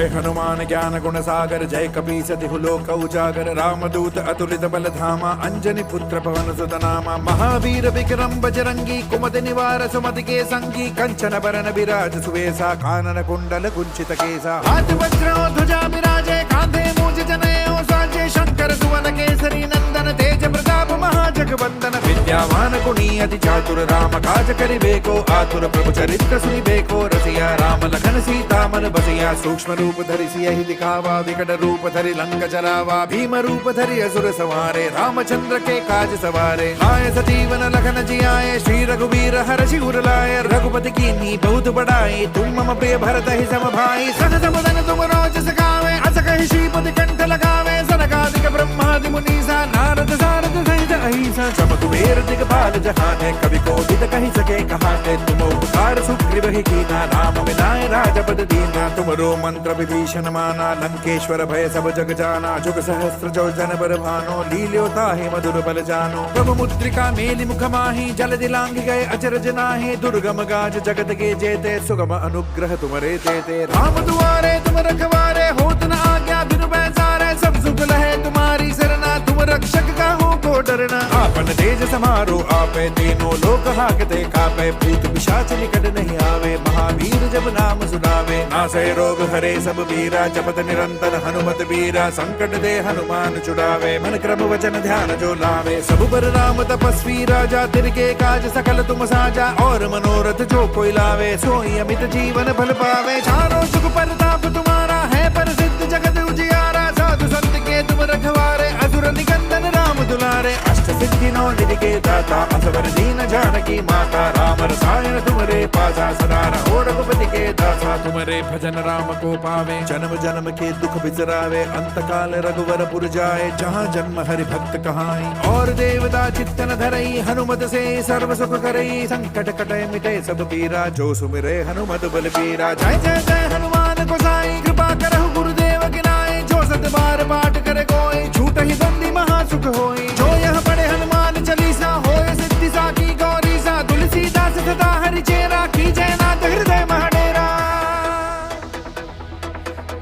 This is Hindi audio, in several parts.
जय हनुमान ज्ञान गुण सागर जय कपीस तिहु लोक उजागर रामदूत अतुलित बल धामा अंजनी पुत्र पवन सुत नामा महावीर विक्रम बजरंगी कुमति निवार सुमति के संगी कंचन बरन विराज सुवेसा कानन कुंडल कुंचित केसा हाथ वज्र ध्वजा विराजे कांधे मूज जनेऊ साजे शंकर सुवन केसरी नंदन तेज प्रताप महाजगवंदन विद्यावान गुणी अति चातुर राम काज करिबेको आतुर प्रभु चरित्र सुनिबेको रसिया राम लखन सीता मन बसिया सूक्ष्म रूप धरि सियहि दिखावा विकट रूप धरि लंक जरावा भीम रूप धरि असुर संहारे रामचंद्र के काज सवारे आए सजीवन लखन जियाए श्री रघुवीर हर्षि उर लाए रघुपति कीन्ही बहुत बड़ाई तुम मम प्रिय भरत ही सम भाई सहज मदन तुम रोज सखावे अस कहि श्रीपति कंठ लगावे सनकादिक ब्रह्मादि मुनीसा नारद सारद सहित अहिसा सम कुबेर दिगपाल जहाने कवि कोविद कहि सके कहाते तुम उपकार सुग्रीव ही कीना राम मिलाए राजपद दीना तुमरो मंत्र विभीषण माना लंकेश्वर भय सब जग जाना जुग सहस्त्र जो जन बर भानो लील्योता ही मधुर बल जानो प्रभु मुद्रिका मेलि मुख माही जल दिलांग गए अचरज नाहि दुर्गम गाज जगत के जेते सुगम अनुग्रह तुमरे तेते राम दुआरे तुम रखवारे होत न आज्ञा बिनु पैसारे सब सुख लहे तुम्हारी सरना तुम रक्षक का हो को डरना आपन तेज समारो आपे तीनों लोक हाकते कापे भूत पिशाच निकट नहीं आवे महावीर जब नाम सुनावे नासै रोग हरे सब वीरा जपत निरंतर हनुमत वीरा संकट दे हनुमान छुड़ावे मन क्रम वचन ध्यान जो लावे सब पर राम तपस्वी राजा तिनके काज सकल तुम साजा और मनोरथ जो कोई लावे सोई अमित जीवन फल पावे चारों जुग परताप तुम्हारा है प्रसिद्ध जगत उजियारा साधु संत के तुम रखवारे असुर निकंदन राम दुलारे अष्ट सिद्धि नौ निधि के दाता असवर दीन जानकी माता राम रसायन तुमरे पासा सदा रहो रघुपति के दासा तुमरे भजन राम को पावे जन्म जन्म के दुख बिसरावे अंत काल रघुवर पुर जाए जहाँ जन्म हरि भक्त कहाई और देवता चित्तन धरई हनुमत से सर्व सुख करई संकट कटे मिटे सब पीरा जो सुमिरे हनुमत बल पीरा जय जय जय हनुमान गोसाई कृपा करहु गुरुदेव गिनाए जो सत बार पाठ करे कोई झूठ ही बंदी महासुख होई जो यह पढ़े हनुमान चालीसा होए सिद्धि साकी गौरी सा तुलसीदास सदा हरि चेरा की जयनाथ हृदय महडेरा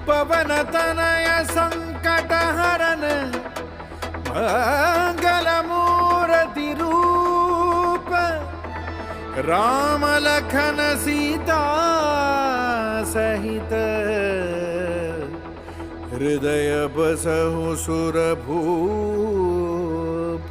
पवन तनय संकट हरन मंगल मूर्ति रूप राम लखन सीता सहित हृदय बसहु सुरभूप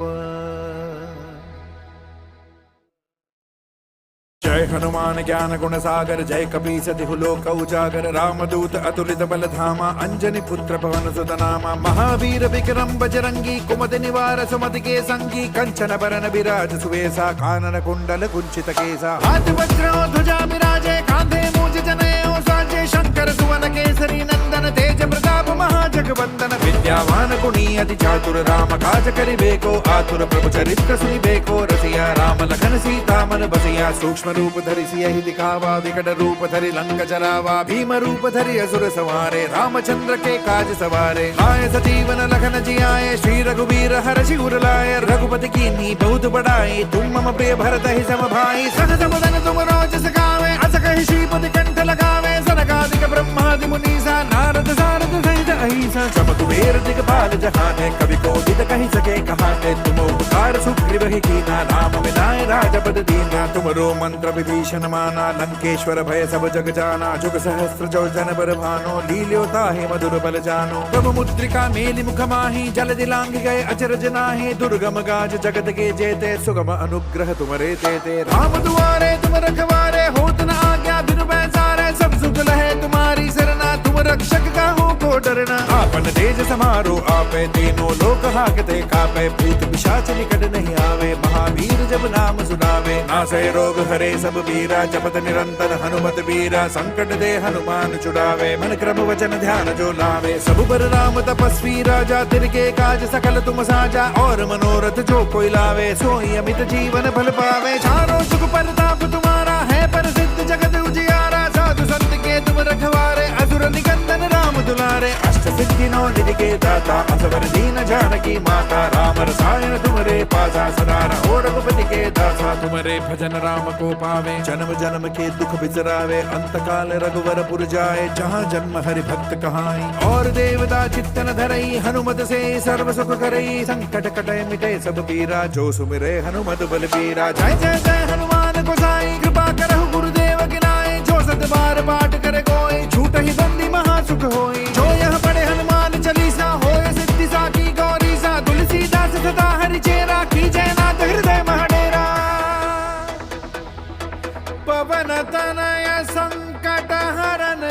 जय हनुमान ज्ञान गुण सागर जय कपीस तिहु लोक उजागर रामदूत अतुलित बल धामा अंजनी पुत्र पवन सुत नामा महावीर विक्रम बजरंगी कुमति निवार सुमति के संगी कंचन बरन विराज सुवेसा कानन कुंडल कुंचित केसा हाथ वज्र ध्वजा विराजे कांधे मूज जनेऊ साजे शंकर सुवन केसरी नंदन तेज प्रताप महाजगवंदन विद्यावान गुणी अति चातुर राम काज करिबेको आतुर प्रभु चरित्र सुनिबेको रसिया राम लखन सीता मन बसिया सूक्ष्म रूप धरि सियहि दिखावा विकट रूप धरि लंक जरावा भीम रूप धरि असुर संहारे रामचंद्र के काज सवारे आए सजीवन लखन जियाए श्री रघुवीर हर्षि उर लाए रघुपति कीन्ही बहुत बड़ाई तुम मम प्रिय भरत ही सम भाई सहज मदन तुम रोज सखावे अस कहि श्रीपति कंठ लगावे सनकादिक ब्रह्मादि मुनीसा नारद सारद सहित अहिसा सम कुबेर दिगपाल जहाने कवि कोविद कहि सके कहाते तुम उपकार सुग्रीव ही कीना राम मिलाए राजपद दीना तुमरो मंत्र विभीषण माना लंकेश्वर भय सब जग जाना जुग सहस्त्र जो जन बर भानो लील्योता ही मधुर बल जानो प्रभु मुद्रिका मेलि मुख माही जल दिलांग गए अचरज नाहि दुर्गम गाज जगत के जेते सुगम अनुग्रह तुमरे तेते राम दुआरे तुम रखवारे होत न आज्ञा बिनु पैसारे सब सुख लहे तुम्हारी सरना तुम रक्षक का हो को डरना आपन तेज समारो आपे तीनों लोक हाकते कापे भूत पिशाच निकट नहीं आवे महावीर जब नाम सुनावे नासै रोग हरे सब वीरा जपत निरंतर हनुमत वीरा संकट दे हनुमान छुड़ावे मन क्रम वचन ध्यान जो लावे सब पर राम तपस्वी राजा तिनके काज सकल तुम साजा और मनोरथ जो कोई लावे सोई अमित जीवन फल पावे चारों जुग परताप तुम्हारा है प्रसिद्ध जगत उजियारा साधु संत के तुम रखवारे असुर निकंदन राम दुलारे अष्ट सिद्धिनो निधि के दाता असवर दीन जानकी माता राम रसायन तुमरे पासा सदा रहो रघुपति के दासा तुमरे भजन राम को पावे जन्म जन्म के दुख बिसरावे अंत काल रघुवर पुर जाए जहाँ जन्म हरि भक्त कहाई और देवता चित्तन धरई हनुमत से सर्व सुख करई संकट कटे मिटे सब पीरा जो सुमिरे हनुमत बल पीरा जय जय जय हनुमान गोसाई कृपा करहु गुरुदेव गिनाए जो सत बार पाठ करे कोई झूठ ही बंदी महा सुख होई जो यह पढ़े हनुमान चालीसा होए सिद्धि साकी गौरी सा तुलसीदास सदा हरि चेरा की जयनाथ हृदय महडेरा पवन तनय संकट हरन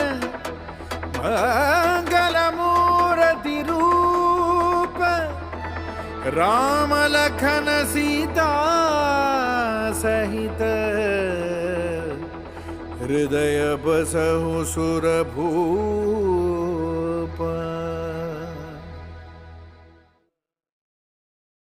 मंगल मूर्ति रूप राम लखन सीता सहित हृदय बसहु सुरभूप।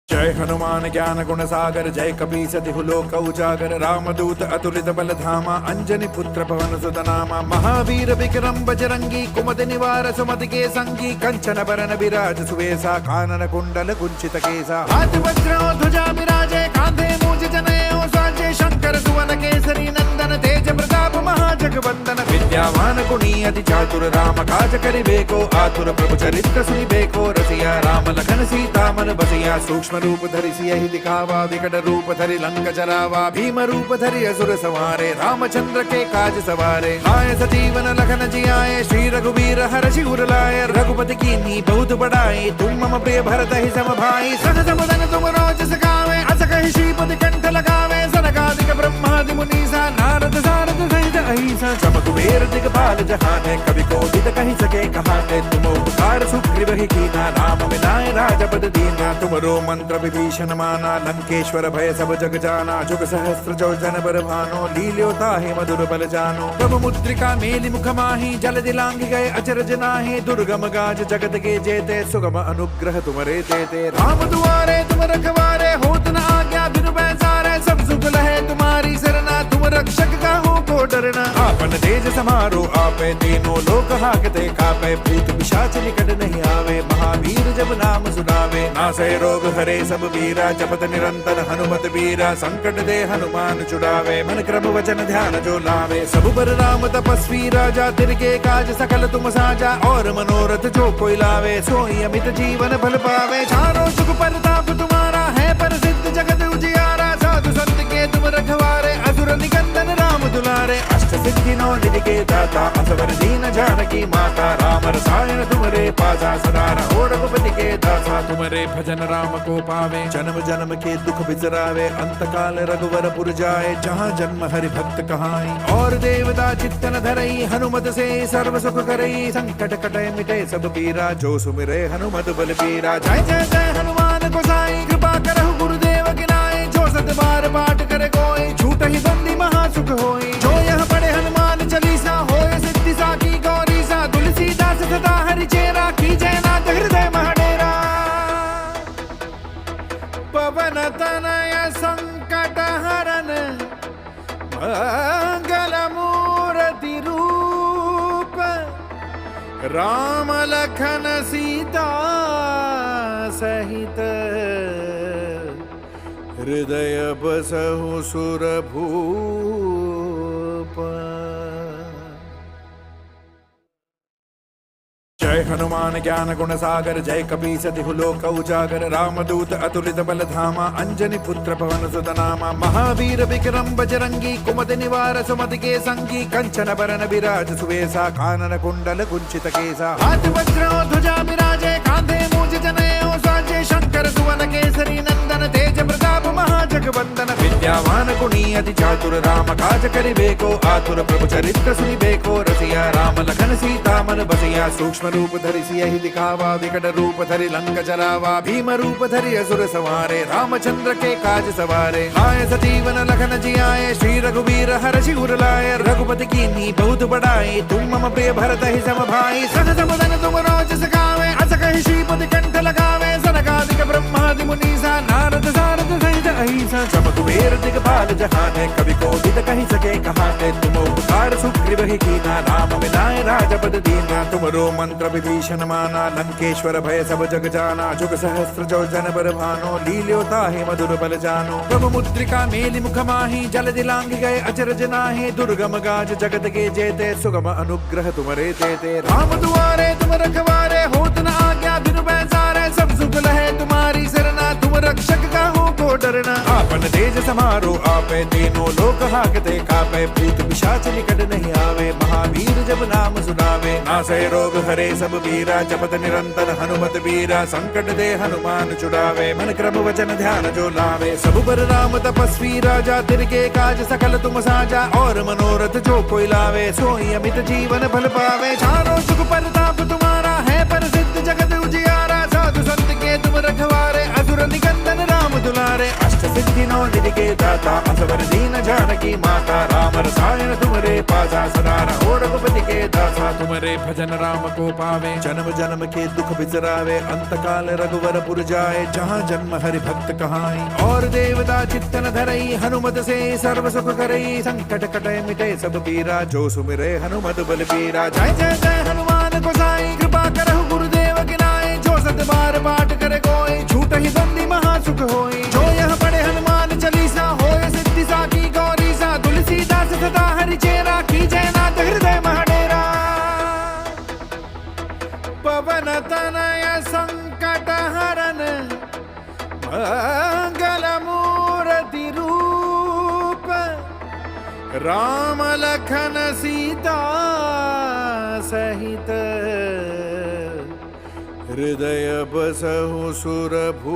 जय हनुमान ज्ञान गुण सागर जय कपीस तिहु लोक उजागर रामदूत अतुलित बल धामा अंजनी पुत्र पवन सुत नामा महावीर विक्रम बजरंगी कुमति निवार सुमति के संगी कंचन बरन विराज सुवेसा कानन कुंडल कुंचित केसा हाथ वज्र ध्वजा विराजे कांधे मूज जनेऊ साजे शंकर सुवन केसरी नंदन तेज प्रताप महाजगवंदन विद्यावान गुणी अति चातुर राम काज करिबेको आतुर प्रभु चरित्र सुनिबेको रसिया राम लखन सीता मन बसिया सूक्ष्म रूप धरि सियहि दिखावा विकट रूप धरि लंक जरावा भीम रूप धरि असुर संहारे रामचंद्र के काज सवारे आए सजीवन लखन जियाए श्री रघुवीर हरषि उर लाए रघुपति कीन्ही बहुत बड़ाई तुम मम प्रिय भरत ही सम भाई सहज बदन तुम रोज सखावे अस कहि श्रीपति कंठ लगावे सनकादिक ब्रह्मादि मुनीसा नारद सारद सहित अहिसा चम कुबेर दिगपाल जहाने कवि कोविद कहि सके कहाते तुम उपकार सुग्रीव ही कीना राम मिलाए राजपद दीना तुमरो मंत्र विभीषण माना लंकेश्वर भय सब जग जाना जुग सहस्त्र जो जन बर भानो लील्योता हे मधुर बल जानो प्रभु मुद्रिका मेलि मुख माही जल दिलांग गए अचरज नाहि दुर्गम गाज जगत के जेते सुगम अनुग्रह तुमरे तेते राम दुआरे तुम रखवारे होत न आज्ञा बिनु पैसारे सब सुख लहे तुम्हारी सरना तुम रक्षक का हो को डरना आपन तेज समारो आपे तीनों लोक हाकते कापे भूत पिशाच निकट नहीं आवे महावीर जब नाम सुनावे नासे रोग हरे सब वीरा जपत निरंतर हनुमत वीरा संकट दे हनुमान छुड़ावे मन क्रम वचन ध्यान जो लावे सब पर राम तपस्वी राजा तिनके काज सकल तुम साजा और मनोरथ जो कोई लावे सोई अमित जीवन फल पावे चारों सुख परताप तुम्हारा है प्रसिद्ध जगत उजियारा साधु संत के तुम रखवारे असुर निकंदन राम दुलारे अष्ट सिद्धि नौ निधि के दाता असवर दीन जानकी माता राम रसायन तुमरे पासा सदा रहो रघुपति के दासा तुमरे भजन राम को पावे जन्म जन्म के दुख बिसरावे अंत काल रघुवर पुर जाए जहाँ जन्म हरि भक्त कहाई और देवता चित्तन धरई हनुमत से सर्व सुख करई संकट कटे मिटे सब पीरा जो सुमिरे हनुमत बल पीरा जय जय जय हनुमान गोसाई कृपा करहु गुरुदेव गिनाए जो सत बार पाठ करे कोई झूठ ही बंदी महा सुख होई जो यह पढ़े हनुमान चालीसा होए सिद्धि साकी गौरी सा तुलसीदास सदा हरि चेरा की जयनाथ हृदय महडेरा पवन तनय संकट हरन मंगल मूर्ति रूप राम लखन सीता सहित हृदय बसहु सुरभूप। जय हनुमान ज्ञान गुण सागर जय कपीस तिहु लोक उजागर रामदूत अतुलित बल धामा अंजनी पुत्र पवन सुत नामा महावीर विक्रम बजरंगी कुमति निवार सुमति के संगी कंचन बरन विराज सुवेसा कानन कुंडल कुंचित केसा हाथ वज्र ध्वजा विराजे कांधे मूज जनेऊ साजे शंकर सुवन केसरी नंदन तेज प्रताप महाजगवंदन विद्यावान गुणी अति चातुर राम काज करिबेको आतुर प्रभु चरित्र सुनिबेको रसिया राम लखन सीता मन बसिया सूक्ष्म रूप धरि सियहि दिखावा विकट रूप धरि लंक जरावा भीम रूप धरि असुर संहारे रामचंद्र के काज सवारे आए सजीवन लखन जियाए श्री रघुवीर हरषि उर लाए रघुपति कीन्ही बहुत बड़ाई तुम मम प्रिय भरत ही सम भाई सहज बदन तुम रोज सखावे अस कहि श्रीपति कंठ लगावे सनकादिक ब्रह्मादि मुनीसा नारद सारद सहित अहिसा चम कुबेर दिगपाल जहाने कवि कोविद कहि सके कहाते तुम उपकार सुग्रीव ही कीना, राम मिलाए राजपद दीना। तुमरो मंत्र विभीषण माना, लंकेश्वर भय सब जग जाना। जुग सहस्त्र जो जन बर भानो, लील्यो ताहि मधुर बल जानो। प्रभु मुद्रिका मेलि मुख माहि, जल दिलांग गए अचरज नाहि। दुर्गम गाज जगत के जेते, सुगम अनुग्रह तुमरे तेते। राम दुआरे तुम रखवारे, होत न आज्ञा बिनु पैसारे। सब सुख लहे तुम्हारी सरना, तुम रक्षक काहू को डरना। आपन तेज समारो आपे, तीनों लोक हाकते कापे। भूत पिशाच निकट नहीं आवे, महावीर जब नाम सुनावे। नासै रोग हरे सब पीरा, जपत निरंतर हनुमत बीरा। संकट दे हनुमान छुड़ावे, मन क्रम वचन ध्यान जो लावे। सब पर राम तपस्वी राजा, तिनके काज सकल तुम साजा। और मनोरथ जो कोई लावे, सोई अमित जीवन फल पावे। चारों सुख परताप तुम्हारा है, प्रसिद्ध जगत उजियारा। साधु संत के तुम रखवारे, असुर निकंदन राम दुलारे। अष्ट सिद्धि नौ निधि के दाता, असवर दीन जानकी माता। राम रसायन तुमरे पासा, सदा रहो रघुपति के दासा। तुमरे भजन राम को पावे, जन्म जन्म के दुख बिसरावे। अंत काल रघुवर पुर जाए, जहाँ जन्म हरि भक्त कहाई। और देवता चित्तन धरई, हनुमत से सर्व सुख करई। संकट कटे मिटे सब पीरा, जो सुमिरे हनुमत बल पीरा। जय जय जय हनुमान गोसाई, कृपा करहु गुरुदेव की नाई। जो सत बार पाठ करे कोई, छूट ही बंदी महा सुख होई। जो यह पढ़े हनुमान चालीसा, होय सिद्धि साकी गौरीसा। तुलसीदास सदा हरि चेरा, की जयनाथ हृदय महडेरा। पवन तनय संकट हरन, मंगल मूर्ति रूप। राम लखन सीता सहित, हृदय बसहु सुरभूप।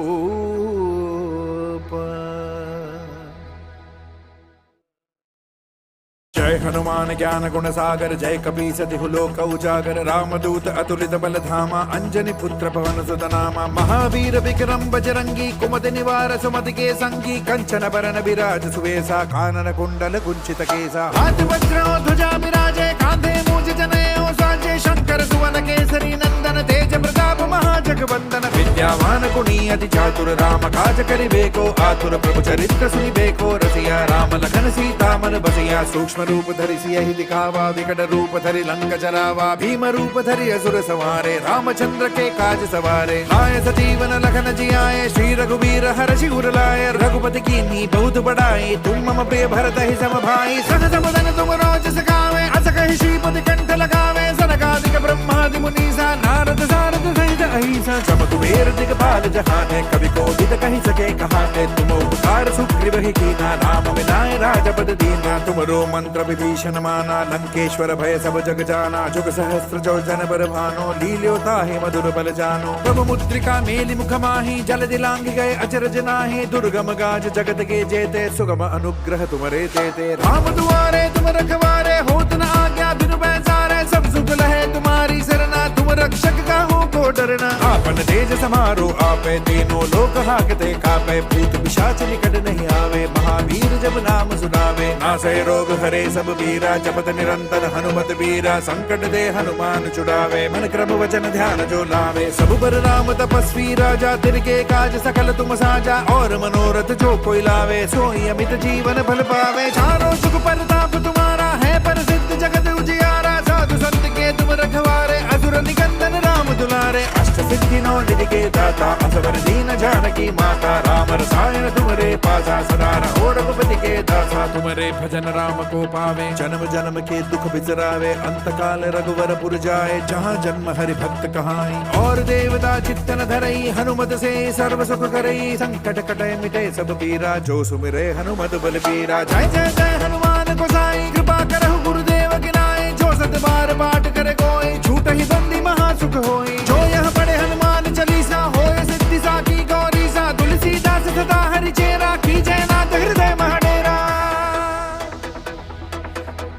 जय हनुमान ज्ञान गुण सागर, जय कपीस तिहु लोक उजागर। रामदूत अतुलित बल धामा, अंजनी पुत्र पवन सुत नामा। महावीर विक्रम बजरंगी, कुमति निवार सुमति के संगी। कंचन बरन विराज सुवेसा, कानन कुंडल कुंचित केसा। हाथ वज्र ध्वजा विराजे, कांधे मूज जनेऊ साजे। शंकर सुवन केसरी नंदन, तेज प्रताप महाजगवंदन। विद्यावान गुणी अति चातुर, राम काज करिबेको आतुर। प्रभु चरित्र सुनिबेको रसिया, राम लखन सीता मन बसिया। सूक्ष्म रूप धरि सियहि दिखावा, विकट रूप धरि लंक जरावा। भीम रूप धरि असुर संहारे, रामचंद्र के काज सवारे। लाए सजीवन लखन जियाए, श्री रघुवीर हर्षि उर लाए। रघुपति कीन्ही बहुत बड़ाई, तुम मम प्रिय भरत ही सम भाई। सहज बदन तुम रोजस गावे, अस कहि श्रीपति कंठ लगावे। सनकादिक ब्रह्मादि मुनीसा, नारद सारद सहित अहिसा। सम कुबेर दिगपाल जहाने, कवि कोविद कहि सके कहाते। तुम उपकार सुग्रीव ही कीना, राम मिलाए राजपद दीना। तुमरो मंत्र विभीषण माना, लंकेश्वर भय सब जग जाना। जुग सहस्त्र जो जन बर भानो, लील्यो ताहि मधुर बल जानो। प्रभु मुद्रिका मेलि मुख माहि, जल दिलांग गए अचरज नाहि। दुर्गम गाज जगत के जेते, सुगम अनुग्रह तुमरे तेते। राम दुआरे तुम रखवारे, होत न आज्ञा बिनु पैसारे। सब सुख लहे तुम्हारी सरना, तुम रक्षक काहू को डरना। आपन तेज समारो आपे, तीनों लोक हाकते कापे। भूत पिशाच निकट नहीं आवे, महावीर जब नाम सुनावे। नासै रोग हरे सब पीरा, जपत निरंतर हनुमत बीरा। संकट दे हनुमान छुड़ावे, मन क्रम वचन ध्यान जो लावे। सब पर राम तपस्वी राजा, तिनके काज सकल तुम साजा। और मनोरथ जो कोई लावे, सोई अमित जीवन फल पावे। चारों सुख परताप तुम्हारा है, प्रसिद्ध जगत उजियारा। साधु संत के तुम रखवारे, असुर निकंदन राम दुलारे। अष्ट सिद्धि नौ निधि के दाता, असवर दीन जानकी माता। राम रसायन तुमरे पासा, सदा रहो रघुपति के दासा। तुमरे भजन राम को पावे, जन्म जन्म के दुख बिसरावे। अंत काल रघुवर पुर जाए, जहाँ जन्म हरि भक्त कहाई। और देवता चित्तन धरई, हनुमत से सर्व सुख करई। संकट कटे मिटे सब पीरा, जो सुमिरे हनुमत बल पीरा। जय जय जय हनुमान गोसाई, कृपा करहु गुरुदेव की नाई। जो सत बार पाठ करे कोई, छूट ही बंदी महा सुख होई। जो यह पढ़े हनुमान चालीसा, होय सिद्धि साकी गौरीसा। तुलसीदास सदा हरि चेरा, की जयनाथ हृदय महडेरा।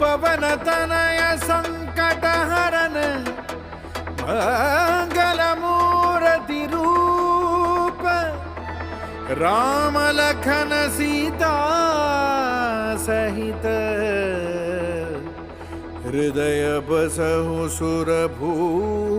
पवन तनय संकट हरन, मंगल मूर्ति रूप। राम लखन सीता सहित, हृदय बसहु सुरभूप।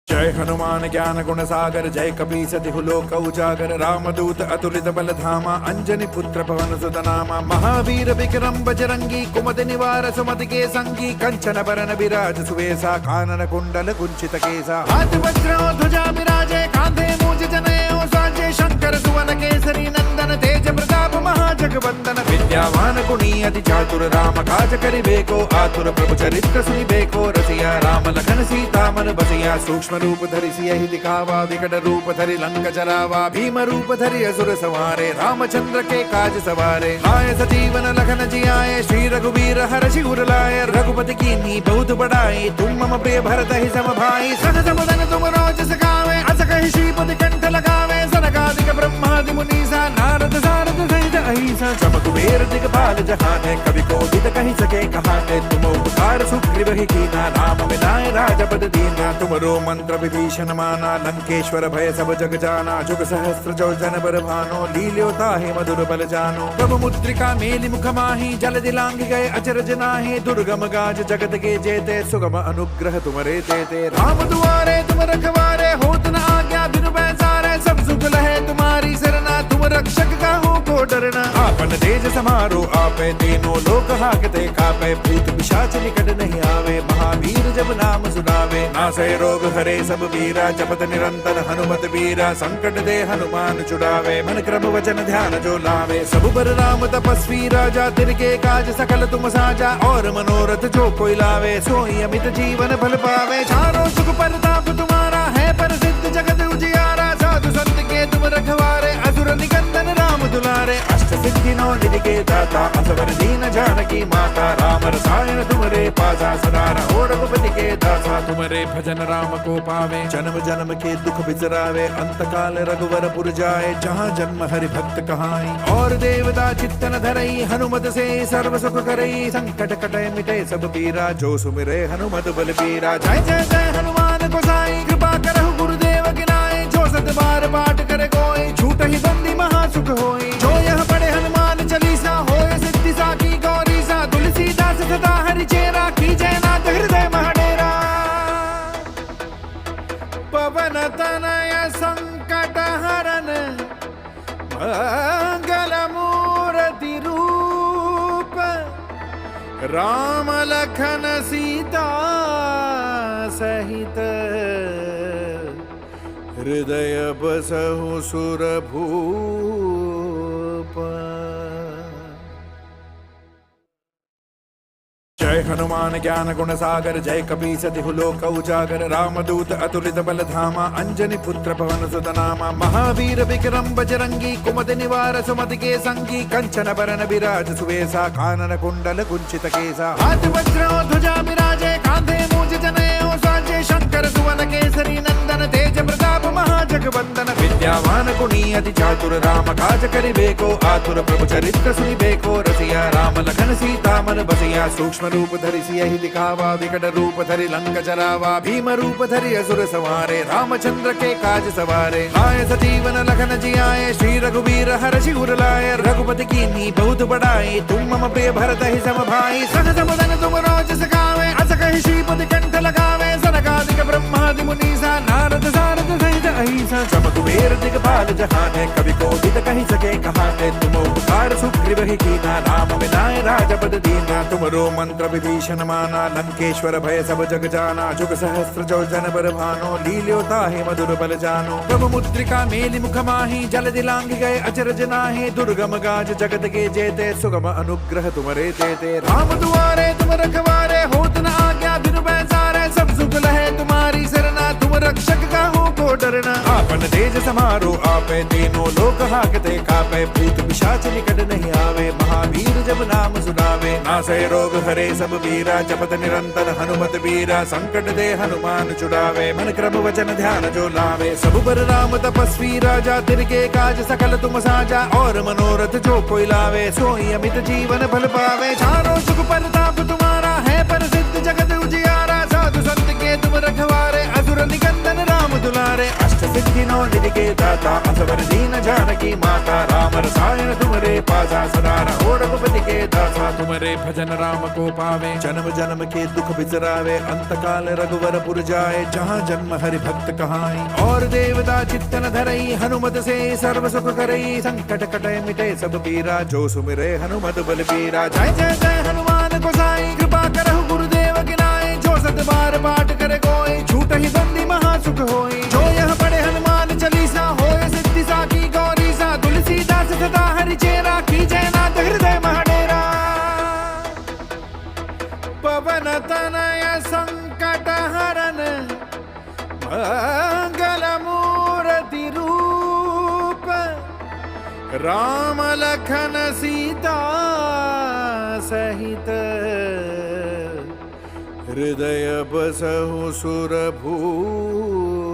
जय हनुमान ज्ञान गुण सागर जय कपीस तिहु लोक उजागर रामदूत अतुलित बल धामा अंजनी पुत्र पवन सुत नामा महावीर विक्रम बजरंगी कुमति निवार सुमति के संगी कंचन बरन विराज सुवेशा कानन कुंडल कुंचित केसा हाथ वज्र ध्वजा विराजे कांधे मूज जनेऊ साजे शंकर सुवन केसरी नंदन तेज प्रताप महाजगवंदन विद्यावान गुणी अति चातुर राम काज करिबेको आतुर प्रभु चरित्र सुनिबेको रसिया राम लखन सीता मन बसिया सूक्ष्म रूप धरि सियहि दिखावा विकट रूप धरि लंक जरावा भीम रूप धरि असुर संहारे रामचंद्र के काज सवारे आए सजीवन लखन जियाए श्री रघुवीर हर्षि उर लाए रघुपति कीन्ही बहुत बड़ाई तुम मम प्रिय भरत ही सम भाई सहज मदन तुम रोज सगावे अस कहि श्रीपति कंठ लगावे सनकादिक ब्रह्मादि मुनीसा नारद सारद सहित अहिसा सब कुबेर दिगपाल जहाने कवि कोविद कहि सके कहाने तुम उपकार सुग्रीव ही कीना राम मिलाए राजपद दीना तुमरो मंत्र विभीषण माना लंकेश्वर भय सब जग जाना जुग सहस्त्र जो जन बर भानो लील्योता है मधुर बल जानो प्रभु मुद्रिका मेलि मुख माही जल दिलांग गए अचरज नाहि दुर्गम गाज जगत के जेते सुगम अनुग्रह तुमरे देते राम दुआरे तुम रखवारे होत न आज्ञा बिनु पैसारे सब सुख लहे तुम्हारी सरना तुम रक्षक का हो को डरना आपन तेज समारो आपे तीनों लोक हाकते कापे भूत पिशाच निकट नहीं आवे महावीर जब नाम सुनावे नासै रोग हरे सब वीरा जपत निरंतर हनुमत वीरा संकट दे हनुमान छुड़ावे मन क्रम वचन ध्यान जो लावे सब पर राम तपस्वी राजा तिनके काज सकल तुम साजा और मनोरथ जो कोई लावे सोई अमित जीवन फल पावे चारों सुख परताप तुम्हारा है प्रसिद्ध जगत उजियारा साधु संत के तुम रखवारे असुर निकंदन राम दुलारे अष्ट सिद्धि नौ निधि के दाता असवर दीन जानकी माता राम रसायन तुमरे पासा सदा रहो रघुपति के दासा तुमरे भजन राम को पावे जन्म जन्म के दुख बिसरावे अंत काल रघुवर पुर जाए जहाँ जन्म हरि भक्त कहाई और देवता चित्तन धरई हनुमत से सर्व सुख करई संकट कटे मिटे सब पीरा जो सुमिरे हनुमत बल पीरा जय जय जय हनुमान गोसाई कृपा करहु गुरुदेव गिनाए जो सत बार पाठ करे कोई छूट ही बंदी महासुख होई जो यह पढ़े हनुमान चालीसा होए सिद्धि साकी गौरी सा तुलसीदास सदा हरि चेरा की जय नाथ हृदय महडेरा पवन तनय संकट हरन मंगल मूर्ति रूप राम लखन सीता सहित हृदय बसहु सुर भूप जय हनुमान ज्ञान गुण सागर जय कपीस तिहु लोक उजागर रामदूत अतुलित बल धामा अंजनी पुत्र पवन सुत नामा महावीर विक्रम बजरंगी कुमति निवार सुमति के संगी कंचन बरन विराज सुवेशा कानन कुंडल कुंचित केसा हाथ वज्र ध्वजा विराजे कांधे मूज जनेऊ साजे शंकर सुवन केसरी नंदन तेज प्रताप महाजगवंदन विद्यावान गुणी अति चातुर राम काज करिबेको आतुर प्रभु चरित्र सुनिबेको रसिया राम लखन सीता मन बसिया सूक्ष्म रूप धरि सियहि दिखावा विकट रूप धरि लंक जरावा भीम रूप धरि असुर संहारे रामचंद्र के काज सवारे आए सजीवन लखन जियाए श्री रघुवीर हर्षि उर लाए रघुपति कीन्ही बहुत बड़ाई तुम मम प्रिय भरत ही सम भाई सहज मदन तुम रोज सगावे अस कहि श्रीपति कंठ लगावे सनकादिक ब्रह्मादि मुनीसा नारद सारद सहित अहिसा सब कुबेर दिगपाल जहाने कवि कोविद कहि सके कहाने तुम उपकार सुग्रीव ही कीना राम मिलाए राजपद दीना तुमरो मंत्र विभीषण माना लंकेश्वर भय सब जग जाना जुग सहस्त्र जो जन बर भानो लील्योता है मधुर बल जानो प्रभु मुद्रिका मेलि मुख माही जल दिलांग गए अचरज नाहि दुर्गम गाज जगत के जेते सुगम अनुग्रह तुमरे देते राम दुआरे तुम रखवारे होत न आज्ञा बिनु पैसारे सब सुख लहे तुम्हारी सरना तुम रक्षक का हो को डरना आपन तेज समारो आपे तीनों लोक हाकते कापे भूत पिशाच निकट नहीं आवे महावीर जब नाम सुनावे नासै रोग हरे सब वीरा जपत निरंतर हनुमत वीरा संकट दे हनुमान छुड़ावे मन क्रम वचन ध्यान जो लावे सब पर राम तपस्वी राजा तिनके काज सकल तुम साजा और मनोरथ जो कोई लावे सोई अमित जीवन फल पावे चारों सुख परताप तुम्हारा है प्रसिद्ध जगत उजियारा साधु संत के तुम रखवारे असुर निकंदन राम दुलारे अष्ट सिद्धि नौ निधि के दाता असवर दीन जानकी माता राम रसायन तुम्हारे पासा सदा रहो रघुपति के दासा तुम्हारे भजन राम को पावे जन्म जन्म के दुख बिसरावे अंत काल रघुवर पुर जाए जहाँ जन्म हरि भक्त कहाई और देवता चित्तन धरई हनुमत से सर्व सुख करई संकट कटे मिटे सब पीरा जो सुमिरे हनुमत बल पीरा जय जय जय हनुमान गोसाई कृपा करहु गुरुदेव की नाई जो सत बार पाठ करे कोई छूट ही बंदी महा सुख होई जो यह पढ़े हनुमान चालीसा होय सिद्धि साखी गौरी सा तुलसीदास सदा हरि चेरा की जयनाथ हृदय महडेरा पवन तनय संकट हरन मंगल मूर्ति रूप राम लखन सीता सहित हृदय बसहु सुर भूप।